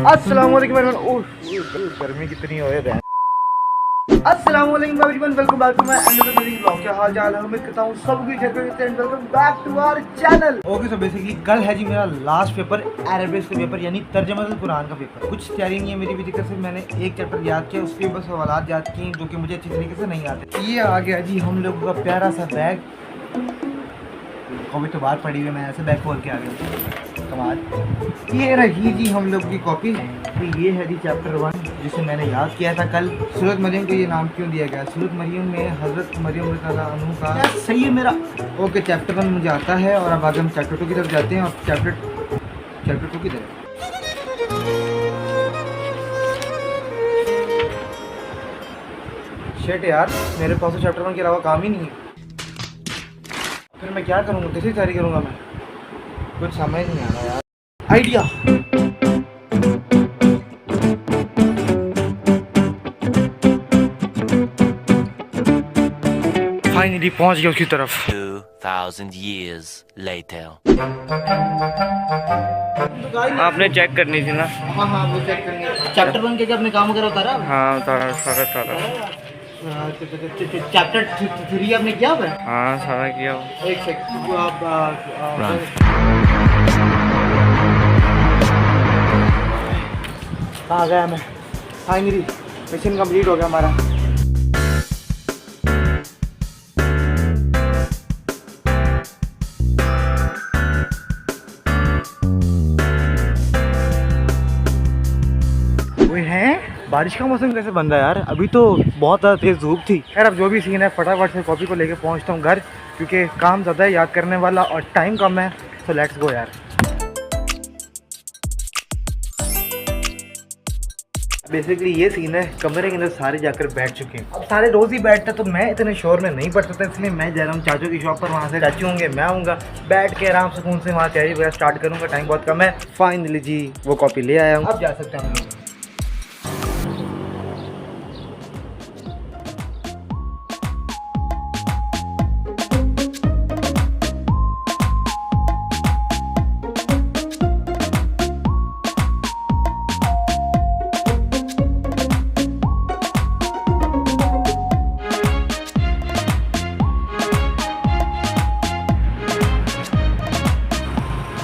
अस्सलाम वालेकुम गर्मी कितनी हो रही है। अस्सलाम वालेकुम everyone, welcome back to my another blog. क्या हाल चाल है? उम्मीद करता हूँ सब कुछ ठीक है and welcome back to our channel. Okay, so basically कल है जी मेरा लास्ट पेपर, अरबिक का पेपर, यानी तर्जुमा कुरान का पेपर। कुछ तैयारी नहीं है मेरी भी दिक्कत से, मैंने एक चैप्टर याद किया, उसके बस सवालात याद किए जो कि मुझे अच्छी तरीके से नहीं आते। ये आ गया जी हम लोगों का प्यारा सा बैग। कॉपी तो बाहर पड़ी हुई है, मैं ऐसे बैग खोल के आ गया कमाल। ये रही जी हम लोग की कॉपी। तो ये है जी चैप्टर 1 जिसे मैंने याद किया था कल। सूरत मरियम को ये नाम क्यों दिया गया? सूरत मरियम में हज़रत मरियम रज़ियल्लाहु का सही है मेरा। ओके, चैप्टर 1 मुझे आता है और अब आगे हम चैप्टर 2 की तरफ जाते हैं। और चैप्टर 2 की तरफ शेट यार, मेरे पास तो चैप्टर 1 के अलावा काम ही नहीं है। फिर मैं क्या करूँगा? कैसे तैयारी करूँगा? मैं कुछ समझ नहीं आ रहा यार। आइडिया, फाइनली पहुंच गया उसकी तरफ। 2000 years later. आपने चेक करनी थी ना? हाँ हाँ, वो चेक करनी है। चैप्टर 1 के अपने काम वगैरह उतारा? हाँ उतारा, सारा। चैप्टर 3 आपने किया हुआ है? हाँ सारा किया हुआ। एक सेकंड, जो आप आ गया मैं। फाइनली मिशन कंप्लीट हो गया हमारा। बारिश का मौसम कैसे बन रहा है यार? अभी तो बहुत ज़्यादा तेज़ धूप थी। खैर अब जो भी सीन है, फटाफट से कॉपी को लेके पहुंचता हूँ घर, क्योंकि काम ज़्यादा है याद करने वाला और टाइम कम है। तो लेट्स गो यार। बेसिकली ये सीन है, कमरे के अंदर सारे जाकर बैठ चुके हैं। अब सारे रोज़ ही बैठते हैं तो मैं इतने शोर में नहीं पढ़ सकता, इसलिए मैं जा रहा हूँ चाचू की शॉप पर। वहाँ से चाचू होंगे, मैं आऊँगा, बैठ के आराम सुकून से वहाँ तैयारी वगैरह स्टार्ट करूँगा। टाइम बहुत कम है। फाइनली जी वो कॉपी ले आया हूँ, अब जा सकते हैं हम लोग।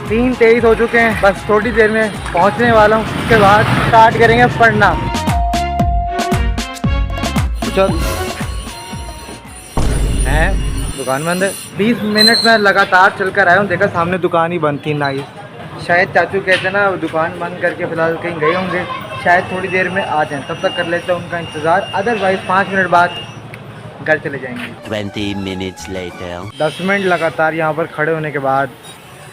3:23 हो चुके हैं, बस थोड़ी देर में पहुंचने वाला हूं। उसके बाद स्टार्ट करेंगे पढ़ना। चल है दुकान बंद है। 20 मिनट में लगातार चलकर आया हूँ, देखा सामने दुकान ही बंद थी। नाइस। शायद चाचू कहते ना दुकान बंद करके फिलहाल कहीं गए होंगे, शायद थोड़ी देर में आ जाएं, तब तक कर लेते हैं उनका इंतज़ार। अदरवाइज 5 मिनट बाद घर चले जाएंगे। 20 minutes later. 10 मिनट लगातार यहाँ पर खड़े होने के बाद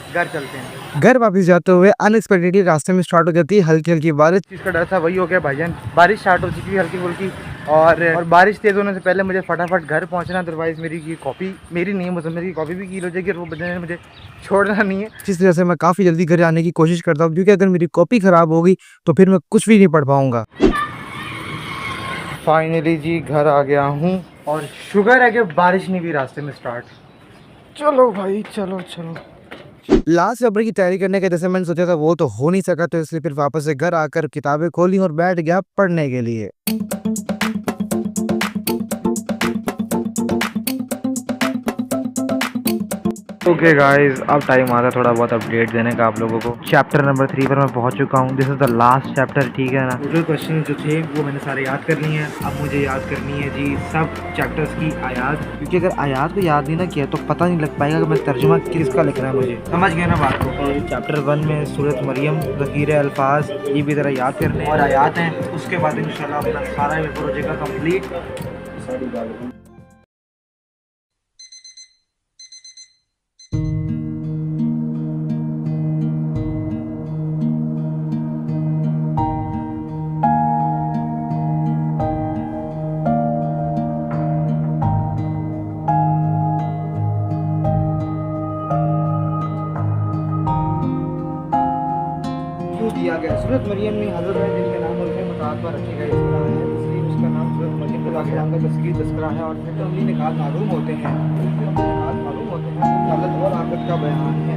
घर चलते हैं। घर वापस जाते हुए अनएक्सपेक्टेडली रास्ते में स्टार्ट हो जाती है हल्की हल्की बारिश। जिसका डर था वही हो गया भाईजान, बारिश स्टार्ट हो चुकी है हल्की फुल्की। और बारिश तेज़ होने से पहले मुझे फटाफट घर पहुंचना, अदरवाइज़ मेरी ये कॉपी मेरी नहीं है, मतलब मेरी कॉपी भी कील हो जाएगी और वो बंदे ने मुझे छोड़ना नहीं है। इस तरह से मैं काफ़ी जल्दी घर आने की कोशिश करता हूँ, क्योंकि अगर मेरी कॉपी ख़राब होगी तो फिर मैं कुछ भी नहीं पढ़ पाऊँगा। फाइनली जी घर आ गया हूँ और शुगर है कि बारिश नहीं भी रास्ते में स्टार्ट। चलो भाई चलो। लास्ट पेपर की तैयारी करने के जैसे मैंने सोचा था वो तो हो नहीं सका, तो इसलिए फिर वापस से घर आकर किताबें खोली और बैठ गया पढ़ने के लिए। ओके गाइस, अब टाइम आता है थोड़ा बहुत अपडेट देने का आप लोगों को। चैप्टर नंबर 3 पर मैं पहुंच चुका हूं। This is the last chapter, ठीक है ना? टोटल क्वेश्चन जो थे वो मैंने सारे याद कर लिए हैं। अब मुझे याद करनी है जी सब चैप्टर्स की आयात, क्योंकि अगर आयात को याद नहीं ना किया तो पता नहीं लग पाएगा कि मैं तर्जुमा किसका लिख रहा है। मुझे समझ गया ना बात को? चैप्टर 1 में सूरत मरियम, ज़ख़ीर अल्फाज, ये भी ज़रा याद करने और आयात हैं। उसके बाद इंशाल्लाह अपना सारा पेपर हो जाएगा कम्प्लीट। दिया गया सूरत मरियम में हज़रत है जिनके नाम उनके मुताबिक रखे गए, इस तरह है, इसलिए उसका नाम सूरत मरियम के आगे नाम का तस्करा है। और फिर तो हमने निकाल मालूम होते हैं, हालत और आकत का बयान है।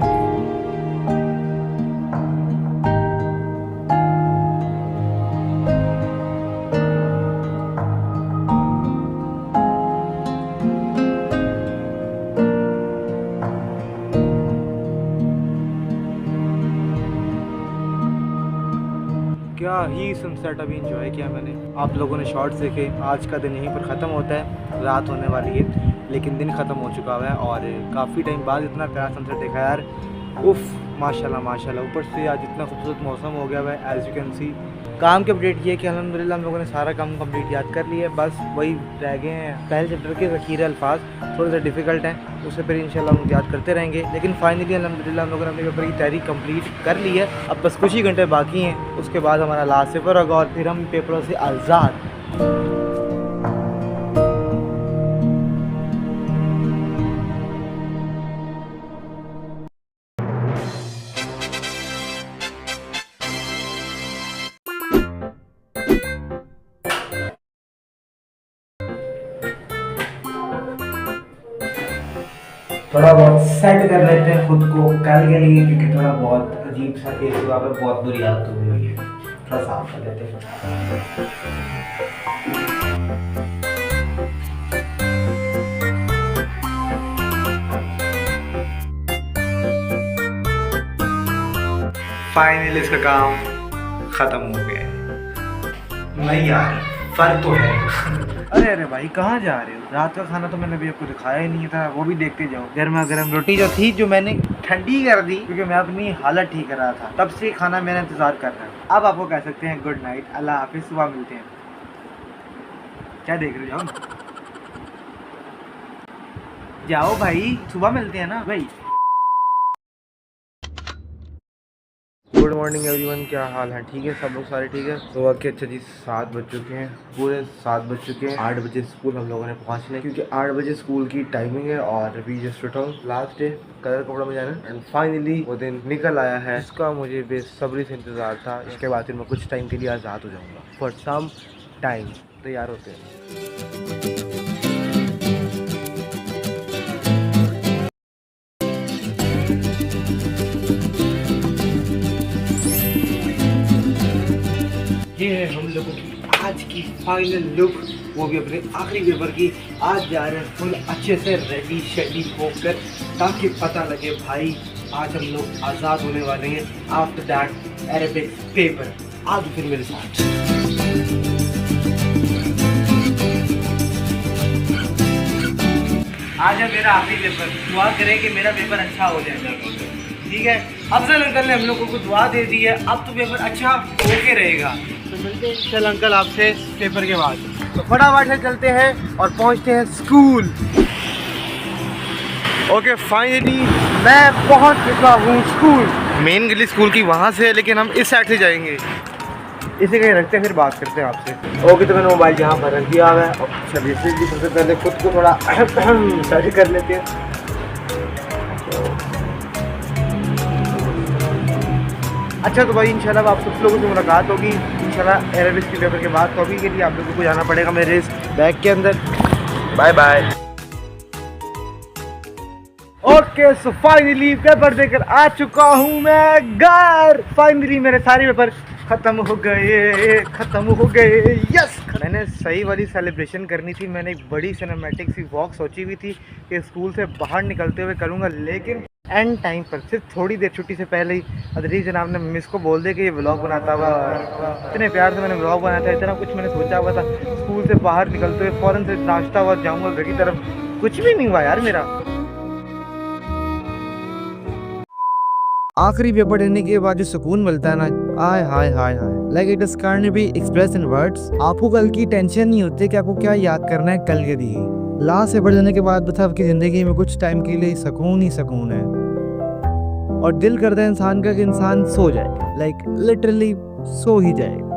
क्या ही सनसेट अभी इंजॉय किया मैंने। आप लोगों ने शॉर्ट्स देखे, आज का दिन यहीं पर ख़त्म होता है, रात होने वाली है लेकिन दिन ख़त्म हो चुका हुआ है और काफ़ी टाइम बाद इतना प्यारा सनसेट देखा यार। उफ़ माशाल्लाह माशाल्लाह। ऊपर से आज इतना खूबसूरत मौसम हो गया हुआ है। एज़ यू कैन सी काम के अपडेट ये कि अल्हम्दुलिल्लाह हम लोगों ने सारा काम कंप्लीट याद कर लिया है। बस वही रह गए हैं पहले चैप्टर के ज़ख़ीरे अल्फाज, थोड़े से डिफ़िकल्ट हैं, उससे फिर इंशाल्लाह हम याद करते रहेंगे। लेकिन फाइनली अल्हम्दुलिल्लाह हम लोगों ने अपने पेपर की तैयारी कंप्लीट कर ली है। अब बस कुछ ही घंटे बाकी हैं, उसके बाद हमारा लास्ट पेपर होगा और फिर हम पेपरों से आज़ाद। थोड़ा बहुत सेट कर लेते हैं खुद को कल के लिए, क्योंकि थोड़ा बहुत अजीब सा फेस हुआ है, बहुत बुरी आदत हुई है। थोड़ा साफ कर लेते हैं। फाइनली इसका काम खत्म हो गया है। नहीं यार फर्क तो है। अरे अरे भाई कहाँ जा रहे हो? रात का खाना तो मैंने अभी आपको दिखाया ही नहीं था, वो भी देखते जाओ। गर्मा गर्म रोटी जो थी, जो मैंने ठंडी कर दी क्योंकि मैं अपनी हालत ठीक कर रहा था, तब से खाना मेरा इंतजार कर रहा है। अब आपको कह सकते हैं गुड नाइट, अल्लाह हाफिज़, सुबह मिलते हैं। क्या देख रहे हो? जाओ भाई, सुबह मिलते हैं ना भाई। गुड मॉर्निंग एवरीवन, क्या हाल है? ठीक है सब लोग सारे ठीक है? सुबह के अच्छा जी 7 बज चुके हैं, पूरे 7 बज चुके हैं। 8 बजे स्कूल हम लोगों ने पहुंचना है क्योंकि 8 बजे स्कूल की टाइमिंग है और we just return last day colour कपड़ा में जाना एंड फाइनली वो दिन निकल आया है, इसका मुझे बेसब्री से इंतज़ार था। इसके बाद फिर मैं कुछ टाइम के लिए आज़ाद हो जाऊँगा फॉर सम टाइम। तैयार होते हैं। ये है हम लोगों की आज की फाइनल लुक, वो भी अपने आखिरी पेपर की। आज जा रहे हैं फुल अच्छे से रेडी शेडी होकर, ताकि पता लगे भाई आज हम लोग आज़ाद होने वाले हैं आफ्टर दैट अरेबिक पेपर। आज फिर मेरे साथ आज है मेरा आखिरी पेपर। दुआ करें कि मेरा पेपर अच्छा हो जाएगा, ठीक है? अफजल अंकल ने हम लोगों को दुआ दे दी है, अब तो पेपर अच्छा होके रहेगा। तो मिलते हैं चल अंकल आपसे पेपर के बाद। तो फटाफट से चलते हैं और पहुंचते हैं स्कूल। ओके फाइनली मैं पहुंच चुका हूँ स्कूल। मेन गली स्कूल की वहाँ से है, लेकिन हम इस साइड से जाएंगे। इसे कहीं रखते हैं, फिर बात करते हैं आपसे। ओके तो मैंने मोबाइल यहाँ पर रख दिया हुआ है और छवि से भी सबसे पहले खुद को थोड़ा स्टडी कर लेते हैं। अच्छा तो भाई इंशाल्लाह आप सब लोगों से मुलाकात होगी इंशाल्लाह अरेबिक के पेपर के बाद। तो अभी के लिए आप लोगों को जाना पड़ेगा मेरे इस बैग के अंदर। Bye bye. Okay so finally paper देकर आ चुका हूँ मैं घर। फाइनली मेरे सारे पेपर ख़त्म हो गए यस। मैंने सही वाली सेलिब्रेशन करनी थी। मैंने एक बड़ी सिनेमैटिक सी वॉक सोची हुई थी कि स्कूल से बाहर निकलते हुए करूँगा, लेकिन एंड टाइम पर सिर्फ थोड़ी देर छुट्टी से पहले ही अदरीज जनाब ने मिस को बोल दिया कि ये व्लॉग बनाता हुआ। इतने प्यार से मैंने व्लॉग बनाया था, इतना कुछ मैंने सोचा हुआ था। स्कूल से बाहर निकलते हुए फ़ौरन से नाश्ता हुआ, जाऊँगा घर की तरफ, कुछ भी नहीं हुआ यार मेरा। आखिरी पेपर देने के बाद जो सुकून मिलता है ना, आय हाय हाय हाय, like it is can't be express in words. आपको कल की टेंशन नहीं होती कि आपको क्या याद करना है कल के लिए। लास्ट पेपर देने के बाद बस आपकी ज़िंदगी में कुछ टाइम के लिए सुकून ही सुकून है और दिल करता है इंसान का कि इंसान सो जाए, लाइक लिटरली सो ही जाए।